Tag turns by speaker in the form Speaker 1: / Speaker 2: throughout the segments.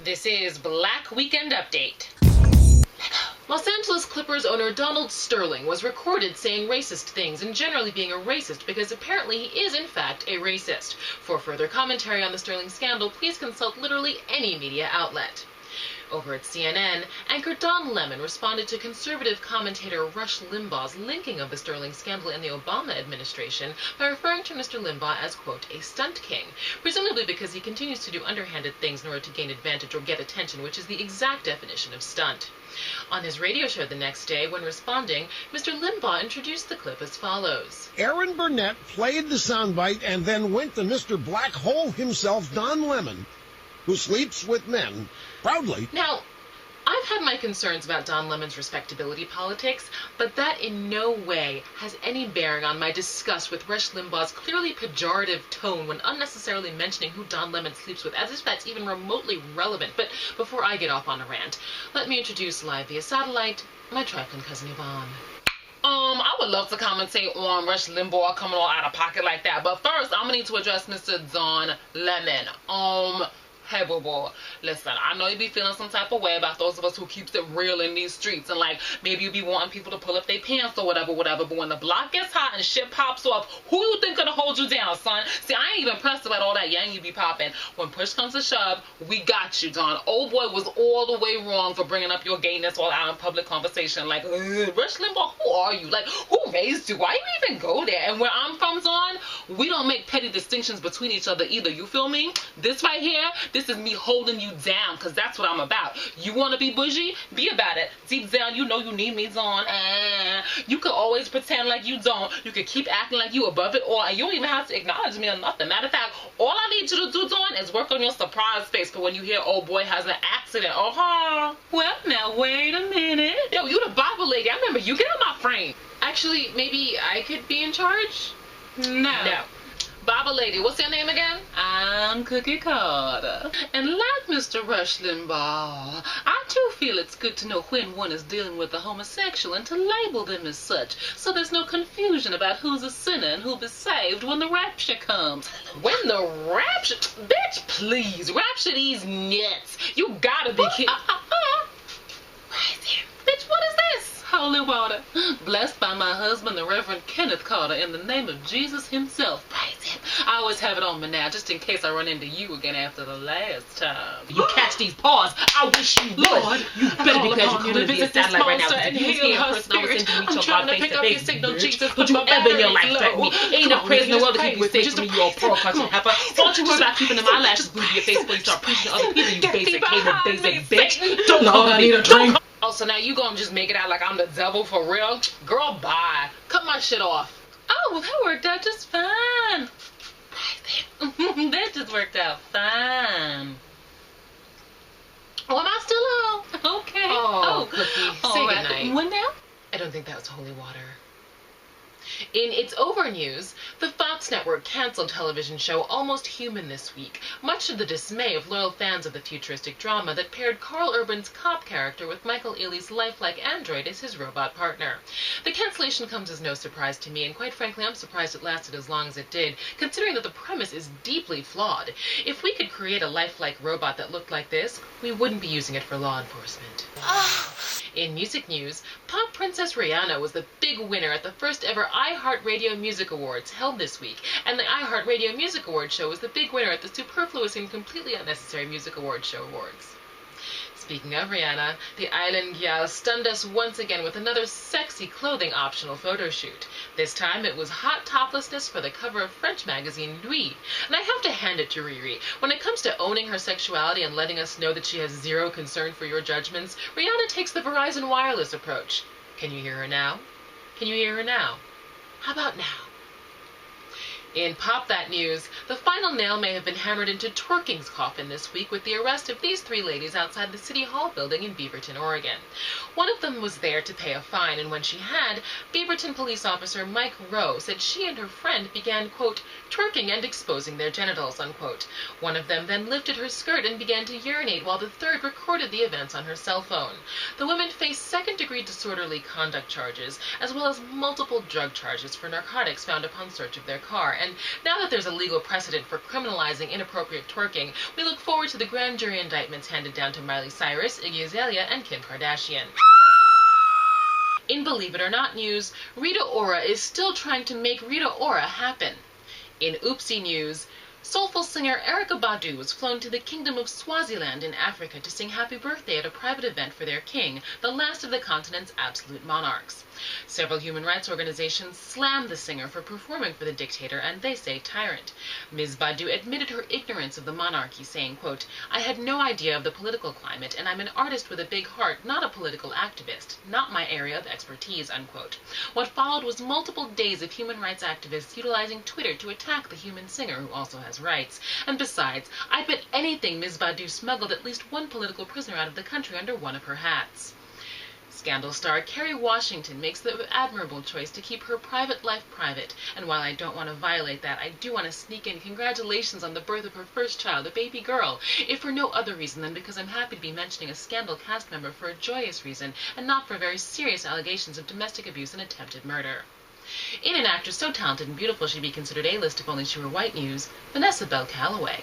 Speaker 1: This is Black Weekend Update. Los Angeles Clippers owner Donald Sterling was recorded saying racist things and generally being a racist because apparently he is in fact a racist. For further commentary on the Sterling scandal, please consult literally any media outlet. Over at CNN, anchor Don Lemon responded to conservative commentator Rush Limbaugh's linking of the Sterling scandal in the Obama administration by referring to Mr. Limbaugh as, quote, a stunt king, presumably because he continues to do underhanded things in order to gain advantage or get attention, which is the exact definition of stunt. On his radio show the next day, when responding, Mr. Limbaugh introduced the clip as follows.
Speaker 2: Aaron Burnett played the soundbite and then went to Mr. Black Hole himself, Don Lemon, who sleeps with men, proudly.
Speaker 1: Now, I've had my concerns about Don Lemon's respectability politics, but that in no way has any bearing on my disgust with Rush Limbaugh's clearly pejorative tone when unnecessarily mentioning who Don Lemon sleeps with, as if that's even remotely relevant. But before I get off on a rant, let me introduce live via satellite my trifling cousin Yvonne. I would love to commentate on Rush Limbaugh coming all out of pocket like that, but first I'm gonna need to address Mr. Don Lemon. Hey, boo boo, listen, I know you be feeling some type of way about those of us who keeps it real in these streets, and like, maybe you be wanting people to pull up their pants or whatever, but when the block gets hot and shit pops off, who you think gonna hold you down, son? See, I ain't even pressed about all that yang you be popping. When push comes to shove, we got you, Don. Old boy was all the way wrong for bringing up your gayness while out in public conversation. Like, Rush Limbaugh, who are you? Like, who raised you? Why you even go there? And where I'm from, Don, we don't make petty distinctions between each other either, you feel me? This right here, this is me holding you down, because that's what I'm about. You want to be bougie? Be about it. Deep down, you know you need me, Dawn. You could always pretend like you don't. You could keep acting like you above it all, and you don't even have to acknowledge me or nothing. Matter of fact, all I need you to do, Dawn, is work on your surprise face for when you hear old boy has an accident. Well, now, wait a minute. Yo, you the Bible lady. I remember you. Get out my frame. Actually, maybe I could be in charge? No. Bible lady, what's your name again? I'm Cookie Carter. And like Mr. Rush Limbaugh, I too feel it's good to know when one is dealing with a homosexual and to label them as such, so there's no confusion about who's a sinner and who'll be saved when the rapture comes. When the rapture? Bitch, please, rapture these nuts. You gotta be kidding. Right there. Bitch, what is this? Holy water, blessed by my husband, the Reverend Kenneth Carter, in the name of Jesus himself. Praise him. I always have it on me now, just in case I run into you again after the last time. You catch these paws. I wish you would. Lord, you better be glad you couldn't be a satellite right now. If you was here in person, I was sending you your God face to face, bitch. Would you ever in your life threaten me? Ain't a praise in the world that keep you safe from me, you old pearl clutching heifer. Don't you worry about keeping them eyelashes glued to your face before you start preaching to other people, you basic, basic bitch. Don't know I need a drink. Oh, so now you gonna just make it out like I'm the devil for real? Girl, bye. Cut my shit off. Oh, well, that worked out just fine. That just worked out fine. Oh, am I still on? Okay. Oh, Cookie, say goodnight. When now? I don't think that was holy water. In its over news, the Fox network canceled television show Almost Human this week, much to the dismay of loyal fans of the futuristic drama that paired Carl Urban's cop character with Michael Ealy's lifelike android as his robot partner. The cancellation comes as no surprise to me, and quite frankly, I'm surprised it lasted as long as it did, considering that the premise is deeply flawed. If we could create a lifelike robot that looked like this, we wouldn't be using it for law enforcement. In music news, pop princess Rihanna was the big winner at the first ever iHeartRadio Music Awards held this week, and the iHeartRadio Music Awards show was the big winner at the superfluous and completely unnecessary Music Awards show awards. Speaking of Rihanna, the island gal stunned us once again with another sexy clothing optional photo shoot. This time it was hot toplessness for the cover of French magazine Lui. And I have to hand it to Riri. When it comes to owning her sexuality and letting us know that she has zero concern for your judgments, Rihanna takes the Verizon Wireless approach. Can you hear her now? Can you hear her now? How about now? In Pop That News, the final nail may have been hammered into twerking's coffin this week with the arrest of these three ladies outside the City Hall building in Beaverton, Oregon. One of them was there to pay a fine, and when she had, Beaverton police officer Mike Rowe said she and her friend began, quote, twerking and exposing their genitals, unquote. One of them then lifted her skirt and began to urinate, while the third recorded the events on her cell phone. The women faced second-degree disorderly conduct charges, as well as multiple drug charges for narcotics found upon search of their car, and now that there's a legal precedent for criminalizing inappropriate twerking, we look forward to the grand jury indictments handed down to Miley Cyrus, Iggy Azalea, and Kim Kardashian. In Believe It or Not news, Rita Ora is still trying to make Rita Ora happen. In Oopsie news, soulful singer Erykah Badu was flown to the Kingdom of Swaziland in Africa to sing Happy Birthday at a private event for their king, the last of the continent's absolute monarchs. Several human rights organizations slammed the singer for performing for the dictator, and they say tyrant. Ms. Badu admitted her ignorance of the monarchy, saying, quote, "I had no idea of the political climate, and I'm an artist with a big heart, not a political activist. Not my area of expertise," unquote. What followed was multiple days of human rights activists utilizing Twitter to attack the human singer, who also has rights. And besides, I bet anything Ms. Badu smuggled at least one political prisoner out of the country under one of her hats. Scandal star Kerry Washington makes the admirable choice to keep her private life private, and while I don't want to violate that, I do want to sneak in congratulations on the birth of her first child, a baby girl, if for no other reason than because I'm happy to be mentioning a Scandal cast member for a joyous reason, and not for very serious allegations of domestic abuse and attempted murder. In an actress so talented and beautiful she'd be considered A-list if only she were white news, Vanessa Bell Calloway.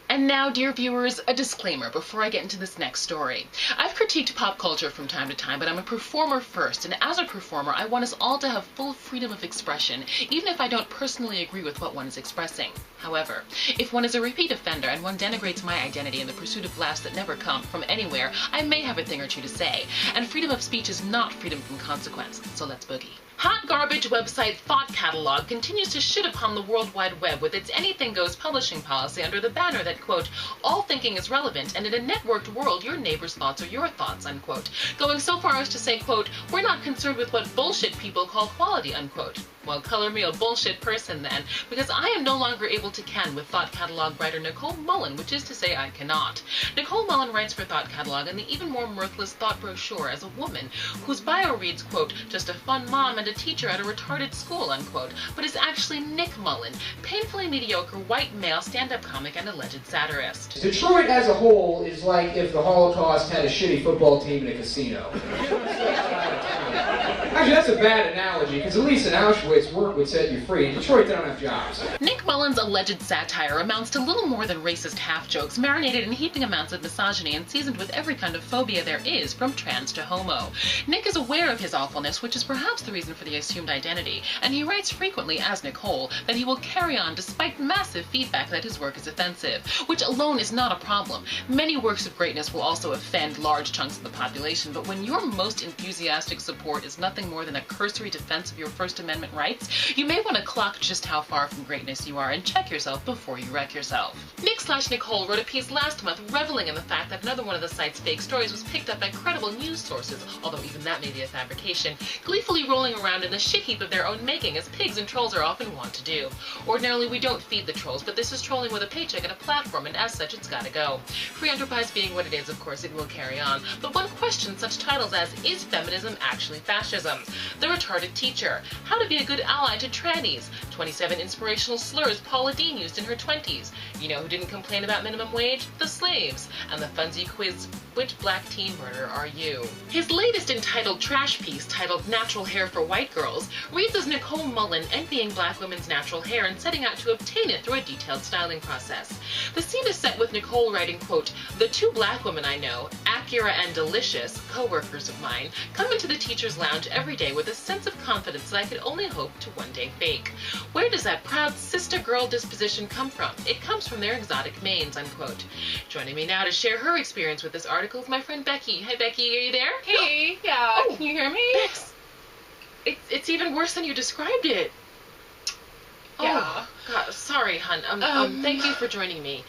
Speaker 1: And now, dear viewers, a disclaimer before I get into this next story. I've critiqued pop culture from time to time, but I'm a performer first, and as a performer, I want us all to have full freedom of expression, even if I don't personally agree with what one is expressing. However, if one is a repeat offender and one denigrates my identity in the pursuit of laughs that never come from anywhere, I may have a thing or two to say, and freedom of speech is not freedom from consequence, so let's boogie. Hot garbage website Thought Catalog continues to shit upon the World Wide Web with its anything goes publishing policy under the banner that, quote, all thinking is relevant, and in a networked world, your neighbor's thoughts are your thoughts, unquote. Going so far as to say, quote, we're not concerned with what bullshit people call quality, unquote. Well, color me a bullshit person then, because I am no longer able to can with Thought Catalog writer Nicole Mullen, which is to say I cannot. Nicole Mullen writes for Thought Catalog and the even more mirthless Thought Brochure as a woman whose bio reads, quote, just a fun mom and a teacher at a retarded school, unquote, but is actually Nick Mullen, painfully mediocre white male stand-up comic and alleged satirist.
Speaker 3: Detroit as a whole is like if the Holocaust had a shitty football team in a casino. Actually, that's a bad analogy, because at least in Auschwitz, work would set you free. In Detroit, they don't have jobs.
Speaker 1: Nick Mullen's alleged satire amounts to little more than racist half-jokes, marinated in heaping amounts of misogyny and seasoned with every kind of phobia there is, from trans to homo. Nick is aware of his awfulness, which is perhaps the reason for the assumed identity, and he writes frequently, as Nicole, that he will carry on despite massive feedback that his work is offensive, which alone is not a problem. Many works of greatness will also offend large chunks of the population, but when your most enthusiastic support is nothing more than a cursory defense of your First Amendment rights, you may want to clock just how far from greatness you are and check yourself before you wreck yourself. Nick/Nicole wrote a piece last month reveling in the fact that another one of the site's fake stories was picked up by credible news sources, although even that may be a fabrication, gleefully rolling around in the shit heap of their own making, as pigs and trolls are often wont to do. Ordinarily, we don't feed the trolls, but this is trolling with a paycheck and a platform, and as such, it's gotta go. Free enterprise being what it is, of course, it will carry on. But one questions such titles as, is feminism actually fascism? The Retarded Teacher, How to Be a Good Ally to Trannies, 27 Inspirational Slurs Paula Deen used in her 20s, You Know Who Didn't Complain About Minimum Wage? The Slaves, and the Funzy quiz, Which Black Teen Murderer Are You? His latest entitled trash piece, titled Natural Hair for White Girls, reads as Nicole Mullen envying black women's natural hair and setting out to obtain it through a detailed styling process. The scene is set with Nicole writing, quote, the two black women I know, Acura and Delicious, co-workers of mine, come into the teacher's lounge every day with a sense of confidence that I could only hope to one day fake. Where does that proud sister-girl disposition come from? It comes from their exotic manes, unquote. Joining me now to share her experience with this article is my friend Becky. Hi Becky, are you there?
Speaker 4: Hey, yeah,
Speaker 1: Oh,
Speaker 4: can you hear me?
Speaker 1: Bex, it's even worse than you described it.
Speaker 4: Yeah.
Speaker 1: Oh, God, sorry, hun. Thank you for joining me.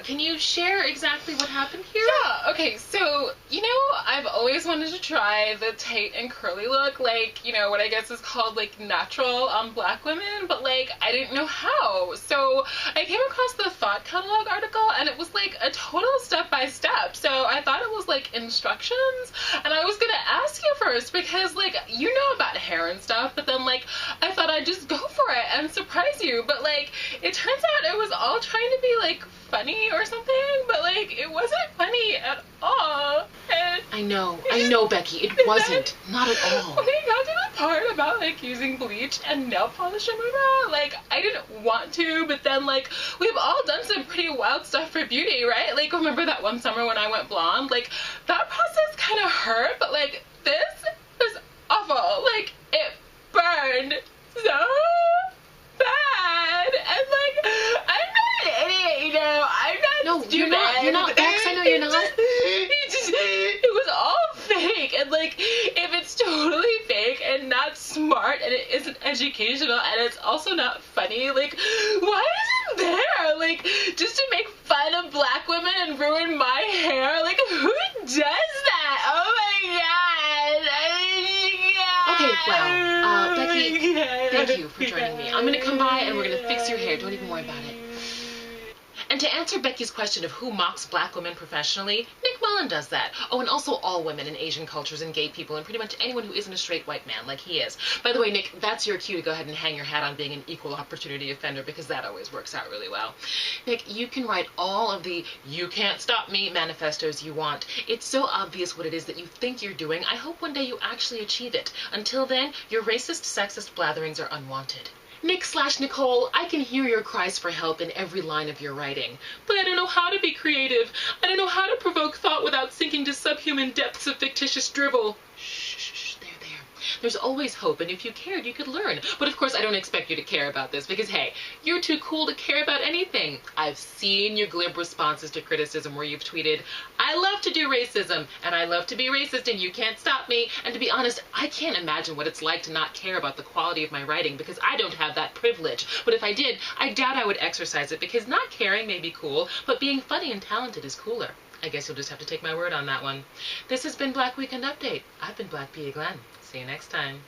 Speaker 1: Can you share exactly what happened here?
Speaker 4: Yeah, okay, so, you know, I've always wanted to try the tight and curly look, like, you know, what I guess is called, like, natural on black women, but, like, I didn't know how. So I came across the Thought Catalog article, and it was, like, a total step-by-step. So I thought it was, like, instructions, and I was gonna ask you first, because, like, you know about hair and stuff, but then, like, I thought I'd just go for it and surprise you, but, like, it turns out it was all trying to be, like, funny or something, but like it wasn't funny at all. And
Speaker 1: I know, Becky, it wasn't. Not at all.
Speaker 4: Okay, y'all do it part about like using bleach and nail polish remover, like I didn't want to, but then like we've all done some pretty wild stuff for beauty, right? Like remember that one summer when I went blonde? Like that process kind of hurt, but like this was awful. Like it burned so bad, and like I'm not an idiot, you know. I'm not
Speaker 1: No,
Speaker 4: stupid.
Speaker 1: you're not, Bex, I know you're not.
Speaker 4: It was all fake, and like if it's totally fake and not smart and it isn't educational and it's also not funny, like why is it there? Like just to make fun of black women and ruin my hair? Like who does that? Oh my god.
Speaker 1: Okay, wow. Becky, thank you for joining me. I'm gonna come by and we're gonna fix your hair. Don't even worry about it. And to answer Becky's question of who mocks black women professionally, Nick Mullen does that. Oh, and also all women in Asian cultures and gay people and pretty much anyone who isn't a straight white man like he is. By the way, Nick, that's your cue to go ahead and hang your hat on being an equal opportunity offender because that always works out really well. Nick, you can write all of the "you can't stop me" manifestos you want. It's so obvious what it is that you think you're doing. I hope one day you actually achieve it. Until then, your racist, sexist blatherings are unwanted. Nick/Nicole, I can hear your cries for help in every line of your writing. But I don't know how to be creative. I don't know how to provoke thought without sinking to subhuman depths of fictitious drivel. Shh, there. There's always hope, and if you cared, you could learn. But of course, I don't expect you to care about this, because hey, you're too cool to care about anything. I've seen your glib responses to criticism where you've tweeted, "I love to do racism, and I love to be racist, and you can't stop me." And to be honest, I can't imagine what it's like to not care about the quality of my writing, because I don't have that privilege. But if I did, I doubt I would exercise it, because not caring may be cool, but being funny and talented is cooler. I guess you'll just have to take my word on that one. This has been Black Weekend Update. I've been Black P.A. Glenn. See you next time.